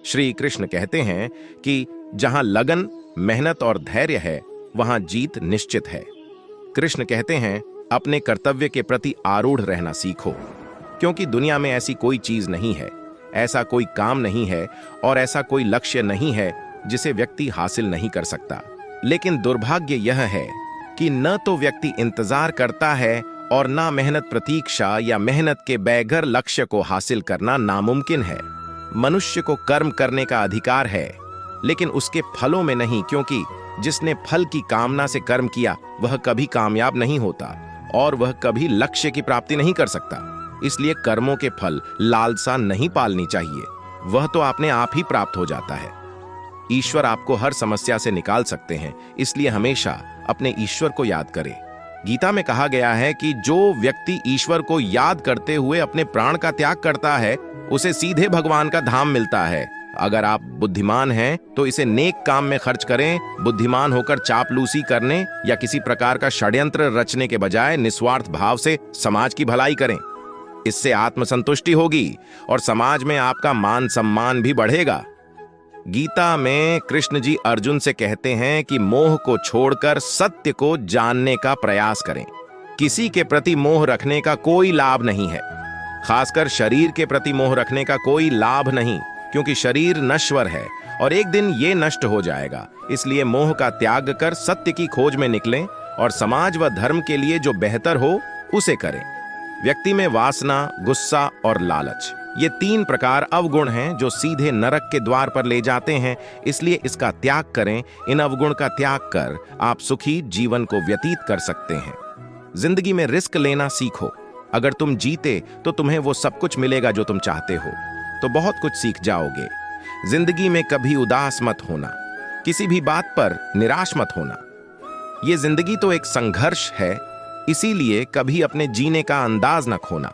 श्री कृष्ण कहते हैं कि जहां लगन, मेहनत और धैर्य है, वहां जीत निश्चित है। कृष्ण कहते हैं, अपने कर्तव्य के प्रति आरूढ़ रहना सीखो, क्योंकि दुनिया में ऐसी कोई चीज नहीं है, ऐसा कोई काम नहीं है और ऐसा कोई लक्ष्य नहीं है जिसे व्यक्ति हासिल नहीं कर सकता। लेकिन दुर्भाग्य यह है कि न तो व्यक्ति इंतजार करता है और ना मेहनत प्रतीक्षा या मेहनत के बगैर लक्ष्य को हासिल करना नामुमकिन है। मनुष्य को कर्म करने का अधिकार है, लेकिन उसके फलों में नहीं, क्योंकि जिसने फल की कामना से कर्म किया वह कभी कामयाब नहीं होता और वह कभी लक्ष्य की प्राप्ति नहीं कर सकता। इसलिए कर्मों के फल लालसा नहीं पालनी चाहिए, वह तो अपने आप ही प्राप्त हो जाता है। ईश्वर आपको हर समस्या से निकाल सकते हैं, इसलिए हमेशा अपने ईश्वर को याद करें। गीता में कहा गया है कि जो व्यक्ति ईश्वर को याद करते हुए अपने प्राण का त्याग करता है, उसे सीधे भगवान का धाम मिलता है। अगर आप बुद्धिमान हैं तो इसे नेक काम में खर्च करें। बुद्धिमान होकर चापलूसी करने या किसी प्रकार का षड्यंत्र रचने के बजाय निस्वार्थ भाव से समाज की भलाई करें। इससे आत्मसंतुष्टि होगी और समाज में आपका मान सम्मान भी बढ़ेगा। गीता में कृष्ण जी अर्जुन से कहते हैं कि मोह को छोड़कर सत्य को जानने का प्रयास करें। किसी के प्रति मोह रखने का कोई लाभ नहीं है, खासकर शरीर के प्रति मोह रखने का कोई लाभ नहीं, क्योंकि शरीर नश्वर है और एक दिन ये नष्ट हो जाएगा। इसलिए मोह का त्याग कर सत्य की खोज में निकलें और समाज व धर्म के लिए जो बेहतर हो उसे करें। व्यक्ति में वासना, गुस्सा और लालच, ये 3 प्रकार अवगुण हैं जो सीधे नरक के द्वार पर ले जाते हैं। इसलिए इसका त्याग करें। इन अवगुण का त्याग कर आप सुखी जीवन को व्यतीत कर सकते हैं। जिंदगी में रिस्क लेना सीखो। अगर तुम जीते तो तुम्हें वो सब कुछ मिलेगा जो तुम चाहते हो, तो बहुत कुछ सीख जाओगे। जिंदगी में कभी उदास मत होना, किसी भी बात पर निराश मत होना। ये जिंदगी तो एक संघर्ष है, इसीलिए कभी अपने जीने का अंदाज न खोना।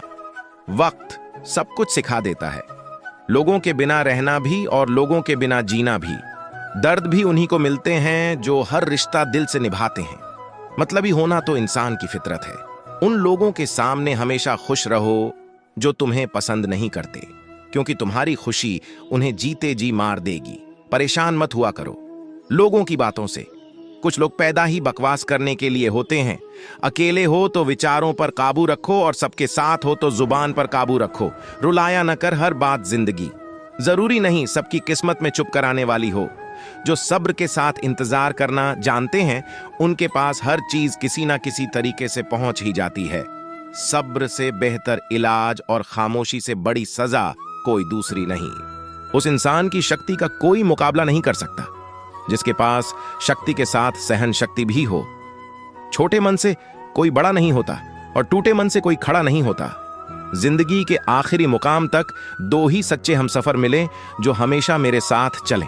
वक्त सब कुछ सिखा देता है, लोगों के बिना रहना भी और लोगों के बिना जीना भी। दर्द भी उन्हीं को मिलते हैं जो हर रिश्ता दिल से निभाते हैं। मतलबी होना तो इंसान की फितरत है। उन लोगों के सामने हमेशा खुश रहो जो तुम्हें पसंद नहीं करते, क्योंकि तुम्हारी खुशी उन्हें जीते जी मार देगी। परेशान मत हुआ करो लोगों की बातों से। कुछ लोग पैदा ही बकवास करने के लिए होते हैं। अकेले हो तो विचारों पर काबू रखो और सबके साथ हो तो जुबान पर काबू रखो। रुलाया न कर हर बात जिंदगी, जरूरी नहीं सबकी किस्मत में चुप कराने वाली हो। जो सब्र के साथ इंतजार करना जानते हैं, उनके पास हर चीज किसी ना किसी तरीके से पहुंच ही जाती है। सब्र से बेहतर इलाज और खामोशी से बड़ी सजा कोई दूसरी नहीं। उस इंसान की शक्ति का कोई मुकाबला नहीं कर सकता जिसके पास शक्ति के साथ सहन शक्ति भी हो। छोटे मन से कोई बड़ा नहीं होता और टूटे मन से कोई खड़ा नहीं होता। जिंदगी के आखिरी मुकाम तक 2 ही सच्चे हमसफर मिले जो हमेशा मेरे साथ चलें।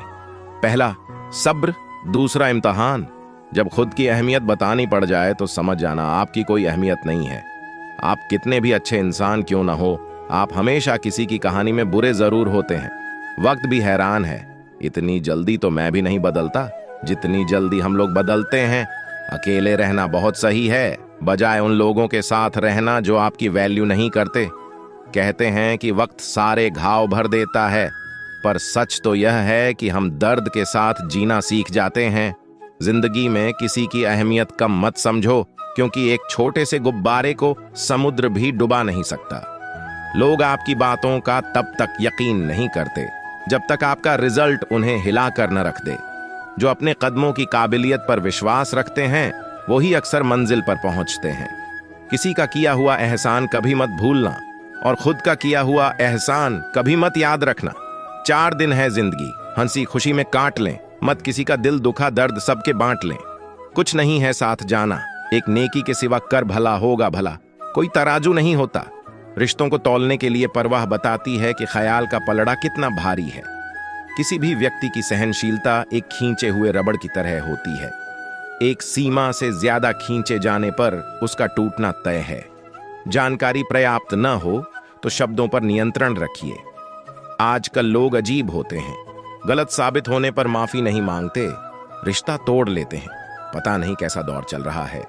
पहला सब्र, दूसरा इम्तिहान। जब खुद की अहमियत बतानी पड़ जाए तो समझ जाना आपकी कोई अहमियत नहीं है। आप कितने भी अच्छे इंसान क्यों ना हो, आप हमेशा किसी की कहानी में बुरे जरूर होते हैं। वक्त भी हैरान है, इतनी जल्दी तो मैं भी नहीं बदलता जितनी जल्दी हम लोग बदलते हैं। अकेले रहना बहुत सही है, बजाय उन लोगों के साथ रहना जो आपकी वैल्यू नहीं करते। कहते हैं कि वक्त सारे घाव भर देता है, पर सच तो यह है कि हम दर्द के साथ जीना सीख जाते हैं। जिंदगी में किसी की अहमियत कम मत समझो, क्योंकि एक छोटे से गुब्बारे को समुद्र भी डुबा नहीं सकता। लोग आपकी बातों का तब तक यकीन नहीं करते जब तक आपका रिजल्ट उन्हें हिला कर न रख दे। जो अपने कदमों की काबिलियत पर विश्वास रखते हैं वही अक्सर मंजिल पर पहुंचते हैं। किसी का किया हुआ एहसान कभी मत भूलना और खुद का किया हुआ एहसान कभी मत याद रखना। 4 दिन है जिंदगी, हंसी खुशी में काट लें, मत किसी का दिल दुखा दर्द सबके बांट लें। कुछ नहीं है साथ जाना, एक नेकी के सिवा कर भला होगा भला। कोई तराजू नहीं होता, रिश्तों को तौलने के लिए परवाह बताती है कि ख्याल का पलड़ा कितना भारी है। किसी भी व्यक्ति की सहनशीलता एक खींचे हुए रबड़ की तरह होती है। एक सीमा से ज्यादा खींचे जाने पर उसका टूटना तय है। जानकारी पर्याप्त न हो तो शब्दों पर नियंत्रण रखिए। आजकल लोग अजीब होते हैं, गलत साबित होने पर माफी नहीं मांगते, रिश्ता तोड़ लेते हैं। पता नहीं कैसा दौर चल रहा है।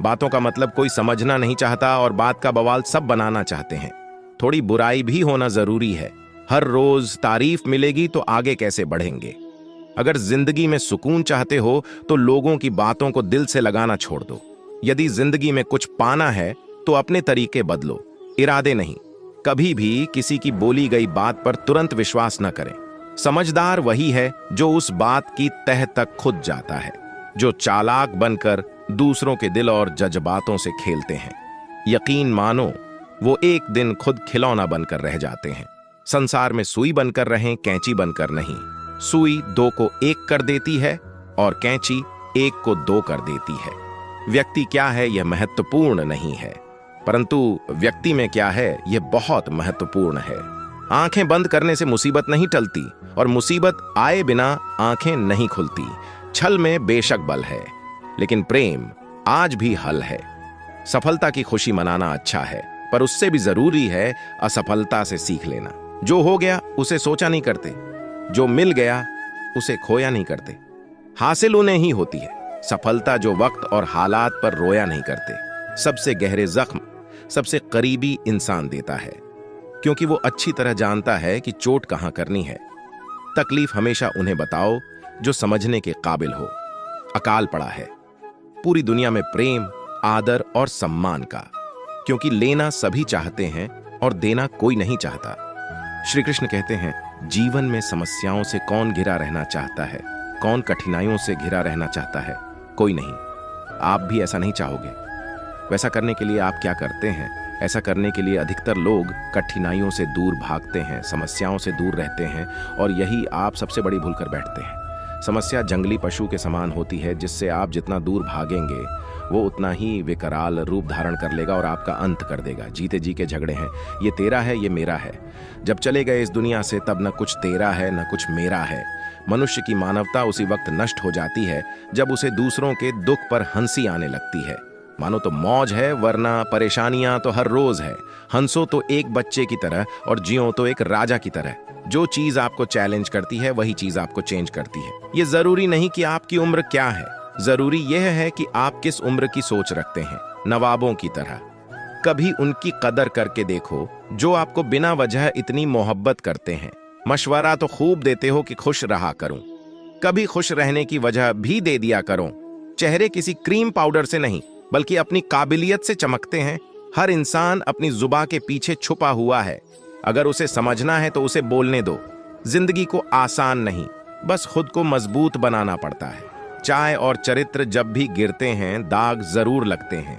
बातों का मतलब कोई समझना नहीं चाहता और बात का बवाल सब बनाना चाहते हैं। थोड़ी बुराई भी होना जरूरी है, हर रोज तारीफ मिलेगी तो आगे कैसे बढ़ेंगे। अगर जिंदगी में सुकून चाहते हो तो लोगों की बातों को दिल से लगाना छोड़ दो। यदि जिंदगी में कुछ पाना है तो अपने तरीके बदलो, इरादे नहीं। कभी भी किसी की बोली गई बात पर तुरंत विश्वास न करें। समझदार वही है जो उस बात की तह तक खुद जाता है, जो चालाक बनकर दूसरों के दिल और जज्बातों से खेलते हैं। यकीन मानो वो एक दिन खुद खिलौना बनकर रह जाते हैं। संसार में सुई बनकर रहें, कैंची बनकर नहीं। सुई दो को एक कर देती है और कैंची एक को दो कर देती है। व्यक्ति क्या है यह महत्वपूर्ण नहीं है, परंतु व्यक्ति में क्या है यह बहुत महत्वपूर्ण है। आंखें बंद करने से मुसीबत नहीं टलती और मुसीबत आए बिना आंखें नहीं खुलती। छल में बेशक बल है, लेकिन प्रेम आज भी हल है। सफलता की खुशी मनाना अच्छा है, पर उससे भी जरूरी है असफलता से सीख लेना। जो हो गया उसे सोचा नहीं करते, जो मिल गया उसे खोया नहीं करते। हासिल उन्हें ही होती है सफलता जो वक्त और हालात पर रोया नहीं करते। सबसे गहरे जख्म सबसे करीबी इंसान देता है, क्योंकि वो अच्छी तरह जानता है कि चोट कहां करनी है। तकलीफ हमेशा उन्हें बताओ जो समझने के काबिल हो। अकाल पड़ा है पूरी दुनिया में प्रेम, आदर और सम्मान का, क्योंकि लेना सभी चाहते हैं और देना कोई नहीं चाहता। श्री कृष्ण कहते हैं, जीवन में समस्याओं से कौन घिरा रहना चाहता है, कौन कठिनाइयों से घिरा रहना चाहता है? कोई नहीं। आप भी ऐसा नहीं चाहोगे। वैसा करने के लिए आप क्या करते हैं? ऐसा करने के लिए अधिकतर लोग कठिनाइयों से दूर भागते हैं, समस्याओं से दूर रहते हैं, और यही आप सबसे बड़ी भूल कर बैठते हैं। समस्या जंगली पशु के समान होती है, जिससे आप जितना दूर भागेंगे वो उतना ही विकराल रूप धारण कर लेगा और आपका अंत कर देगा। जीते जी के झगड़े हैं, ये तेरा है, ये मेरा है। जब चले गए इस दुनिया से तब न कुछ तेरा है न कुछ मेरा है। मनुष्य की मानवता उसी वक्त नष्ट हो जाती है जब उसे दूसरों के दुख पर हंसी आने लगती है। मानो तो मौज है, वरना परेशानियां तो हर रोज है। हंसो तो एक बच्चे की तरह और जियो तो एक राजा की तरह। जो चीज आपको चैलेंज करती है वही चीज आपको चेंज करती है। ये जरूरी नहीं कि आपकी उम्र क्या है, जरूरी यह है कि आप किस उम्र की सोच रखते हैं। नवाबों की तरह कभी उनकी कदर करके देखो जो आपको बिना वजह इतनी मोहब्बत करते हैं। मशवरा तो खूब देते हो कि खुश रहा करूं, कभी खुश रहने की वजह भी दे दिया करो। चेहरे किसी क्रीम पाउडर से नहीं बल्कि अपनी काबिलियत से चमकते हैं। हर इंसान अपनी जुबान के पीछे छुपा हुआ है। अगर उसे समझना है तो उसे बोलने दो। जिंदगी को आसान नहीं, बस खुद को मजबूत बनाना पड़ता है। चाय और चरित्र जब भी गिरते हैं दाग जरूर लगते हैं।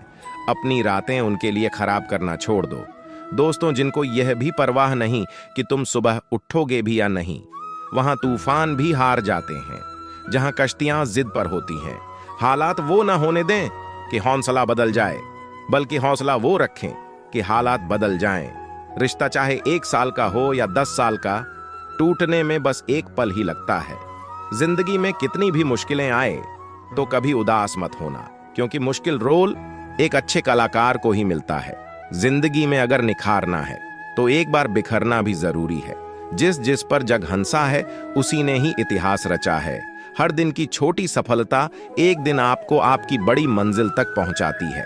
अपनी रातें उनके लिए खराब करना छोड़ दो। दोस्तों जिनको यह भी परवाह नहीं कि तुम सुबह उठोगे भी या नहीं, वहां तूफान भी हार जाते हैं। जहां कश्तियां जिद पर होती हैं, हालात वो ना होने दें कि हौसला बदल जाए, बल्कि हौसला वो रखें कि हालात बदल जाएं। रिश्ता चाहे 1 साल का हो या 10 साल का, टूटने में बस एक पल ही लगता है। जिंदगी में कितनी भी मुश्किलें आए तो कभी उदास मत होना, क्योंकि मुश्किल रोल एक अच्छे कलाकार को ही मिलता है। जिंदगी में अगर निखारना है तो एक बार बिखरना भी जरूरी है। जिस जिस पर जग हंसा है उसी ने ही इतिहास रचा है। हर दिन की छोटी सफलता एक दिन आपको आपकी बड़ी मंजिल तक पहुंचाती है।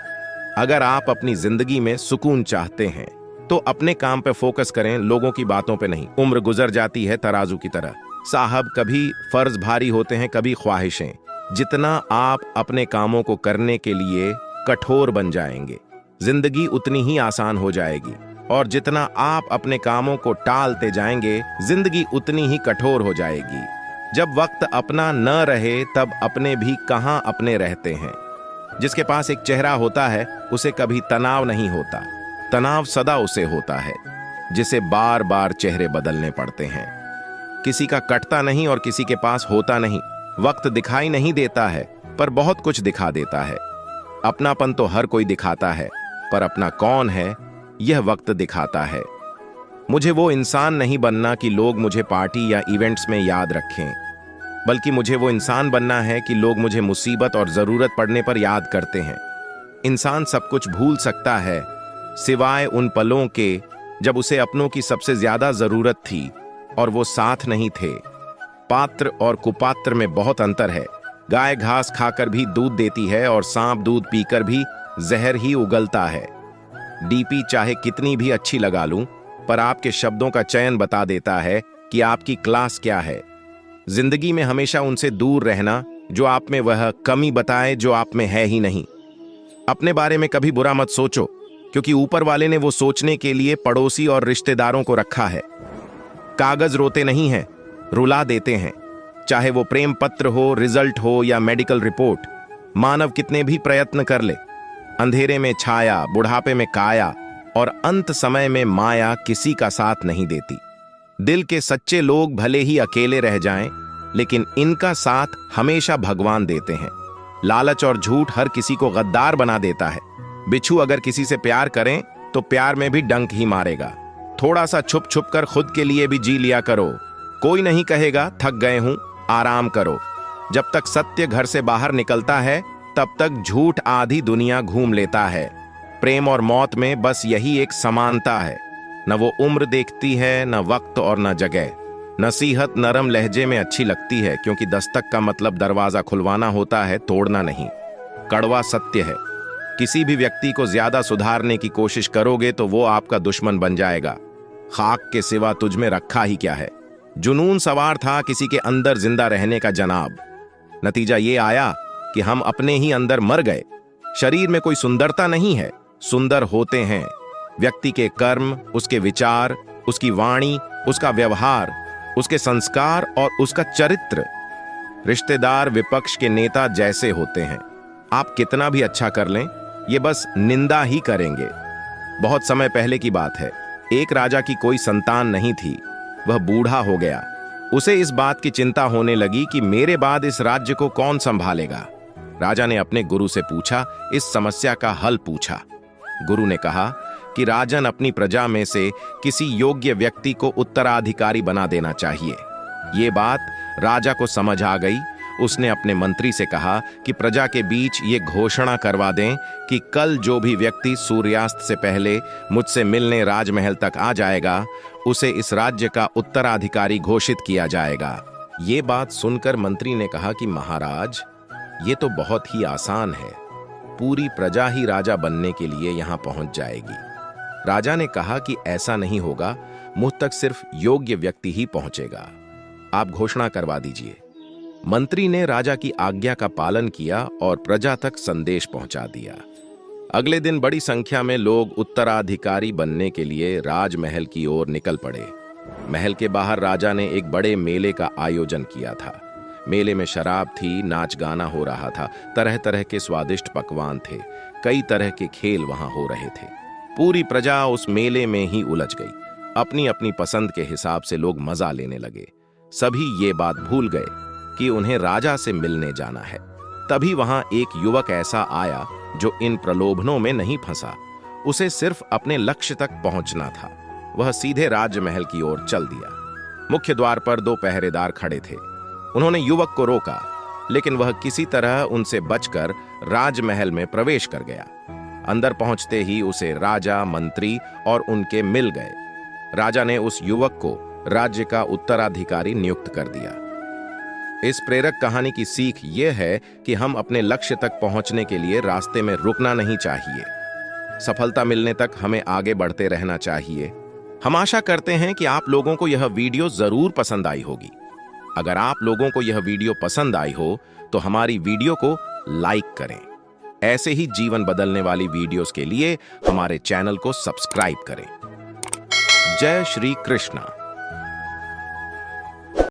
अगर आप अपनी जिंदगी में सुकून चाहते हैं तो अपने काम पे फोकस करें, लोगों की बातों पे नहीं। उम्र गुजर जाती है तराजू की तरह साहब, कभी फर्ज भारी होते हैं, कभी ख्वाहिशें। जितना आप अपने कामों को करने के लिए कठोर बन जाएंगे, जिंदगी उतनी ही आसान हो जाएगी, और जितना आप अपने कामों को टालते जाएंगे, जिंदगी उतनी ही कठोर हो जाएगी। जब वक्त अपना न रहे तब अपने भी कहां अपने रहते हैं। जिसके पास एक चेहरा होता है उसे कभी तनाव नहीं होता, तनाव सदा उसे होता है जिसे बार बार चेहरे बदलने पड़ते हैं। किसी का कटता नहीं और किसी के पास होता नहीं। वक्त दिखाई नहीं देता है पर बहुत कुछ दिखा देता है। अपनापन तो हर कोई दिखाता है, पर अपना कौन है यह वक्त दिखाता है। मुझे वो इंसान नहीं बनना कि लोग मुझे पार्टी या इवेंट्स में याद रखें, बल्कि मुझे वो इंसान बनना है कि लोग मुझे मुसीबत और जरूरत पड़ने पर याद करते हैं। इंसान सब कुछ भूल सकता है सिवाय उन पलों के जब उसे अपनों की सबसे ज्यादा जरूरत थी और वो साथ नहीं थे। पात्र और कुपात्र में बहुत अंतर है। गाय घास खाकर भी दूध देती है और सांप दूध पीकर भी जहर ही उगलता है। डीपी चाहे कितनी भी अच्छी लगा लूं, पर आपके शब्दों का चयन बता देता है कि आपकी क्लास क्या है। जिंदगी में हमेशा उनसे दूर रहना जो आप में वह कमी बताए जो आप में है ही नहीं। अपने बारे में कभी बुरा मत सोचो, क्योंकि ऊपर वाले ने वो सोचने के लिए पड़ोसी और रिश्तेदारों को रखा है। कागज रोते नहीं हैं, रुला देते हैं। चाहे वो प्रेम पत्र हो, रिजल्ट हो या मेडिकल रिपोर्ट, मानव कितने भी प्रयत्न कर ले, अंधेरे में छाया, बुढ़ापे में काया और अंत समय में माया किसी का साथ नहीं देती। दिल के सच्चे लोग भले ही अकेले रह जाएं, लेकिन इनका साथ हमेशा भगवान देते हैं। लालच और झूठ हर किसी को गद्दार बना देता है। बिच्छू अगर किसी से प्यार करें तो प्यार में भी डंक ही मारेगा। थोड़ा सा छुप छुप कर खुद के लिए भी जी लिया करो। कोई नहीं कहेगा थक गए हूं, आराम करो। जब तक सत्य घर से बाहर निकलता है तब तक झूठ आधी दुनिया घूम लेता है। प्रेम और मौत में बस यही एक समानता है, न वो उम्र देखती है, न वक्त और न जगह। नसीहत नरम लहजे में अच्छी लगती है, क्योंकि दस्तक का मतलब दरवाजा खुलवाना होता है, तोड़ना नहीं। कड़वा सत्य है, किसी भी व्यक्ति को ज्यादा सुधारने की कोशिश करोगे तो वो आपका दुश्मन बन जाएगा। खाक के सिवा तुझ में रखा ही क्या है। जुनून सवार था किसी के अंदर जिंदा रहने का जनाब। नतीजा ये आया कि हम अपने ही अंदर मर गए। शरीर में कोई सुंदरता नहीं है, सुंदर होते हैं व्यक्ति के कर्म, उसके विचार, उसकी वाणी, उसका व्यवहार, उसके संस्कार और उसका चरित्र। रिश्तेदार विपक्ष के नेता जैसे होते हैं, आप कितना भी अच्छा कर लें, ये बस निंदा ही करेंगे। बहुत समय पहले की बात है, एक राजा की कोई संतान नहीं थी। वह बूढ़ा हो गया। उसे इस बात की चिंता होने लगी कि मेरे बाद इस राज्य को कौन संभालेगा। राजा ने अपने गुरु से पूछा, इस समस्या का हल पूछा। गुरु ने कहा कि राजन अपनी प्रजा में से किसी योग्य व्यक्ति को उत्तराधिकारी बना देना चाहिए। ये बात राजा को समझ आ गई। उसने अपने मंत्री से कहा कि प्रजा के बीच ये घोषणा करवा दें कि कल जो भी व्यक्ति सूर्यास्त से पहले मुझसे मिलने राजमहल तक आ जाएगा, उसे इस राज्य का उत्तराधिकारी घोषित किया जाएगा। ये बात सुनकर मंत्री ने कहा कि महाराज, ये तो बहुत ही आसान है, पूरी प्रजा ही राजा बनने के लिए यहां पहुंच जाएगी। राजा ने कहा कि ऐसा नहीं होगा, मुझ तक सिर्फ योग्य व्यक्ति ही पहुंचेगा। आप घोषणा करवा दीजिए। मंत्री ने राजा की आज्ञा का पालन किया और प्रजा तक संदेश पहुंचा दिया। अगले दिन बड़ी संख्या में लोग उत्तराधिकारी बनने के लिए राजमहल की ओर निकल पड़े। महल के बाहर राजा ने एक बड़े मेले का आयोजन किया था। मेले में शराब थी, नाच गाना हो रहा था, तरह तरह के स्वादिष्ट पकवान थे, कई तरह के खेल वहां हो रहे थे। पूरी प्रजा उस मेले में ही उलझ गई। अपनी अपनी पसंद के हिसाब से लोग मजा लेने लगे। सभी ये बात भूल गए कि उन्हें राजा से मिलने जाना है। तभी वहां एक युवक ऐसा आया जो इन प्रलोभनों में नहीं फंसा। उसे सिर्फ अपने लक्ष्य तक पहुंचना था। वह सीधे राजमहल की ओर चल दिया। मुख्य द्वार पर 2 पहरेदार खड़े थे। उन्होंने युवक को रोका, लेकिन वह किसी तरह उनसे बचकर राजमहल में प्रवेश कर गया। अंदर पहुंचते ही उसे राजा, मंत्री और उनके मिल गए। राजा ने उस युवक को राज्य का उत्तराधिकारी नियुक्त कर दिया। इस प्रेरक कहानी की सीख यह है कि हम अपने लक्ष्य तक पहुंचने के लिए रास्ते में रुकना नहीं चाहिए। सफलता मिलने तक हमें आगे बढ़ते रहना चाहिए। हम आशा करते हैं कि आप लोगों को यह वीडियो जरूर पसंद आई होगी। अगर आप लोगों को यह वीडियो पसंद आई हो तो हमारी वीडियो को लाइक करें। ऐसे ही जीवन बदलने वाली वीडियोस के लिए हमारे चैनल को सब्सक्राइब करें। जय श्री कृष्णा।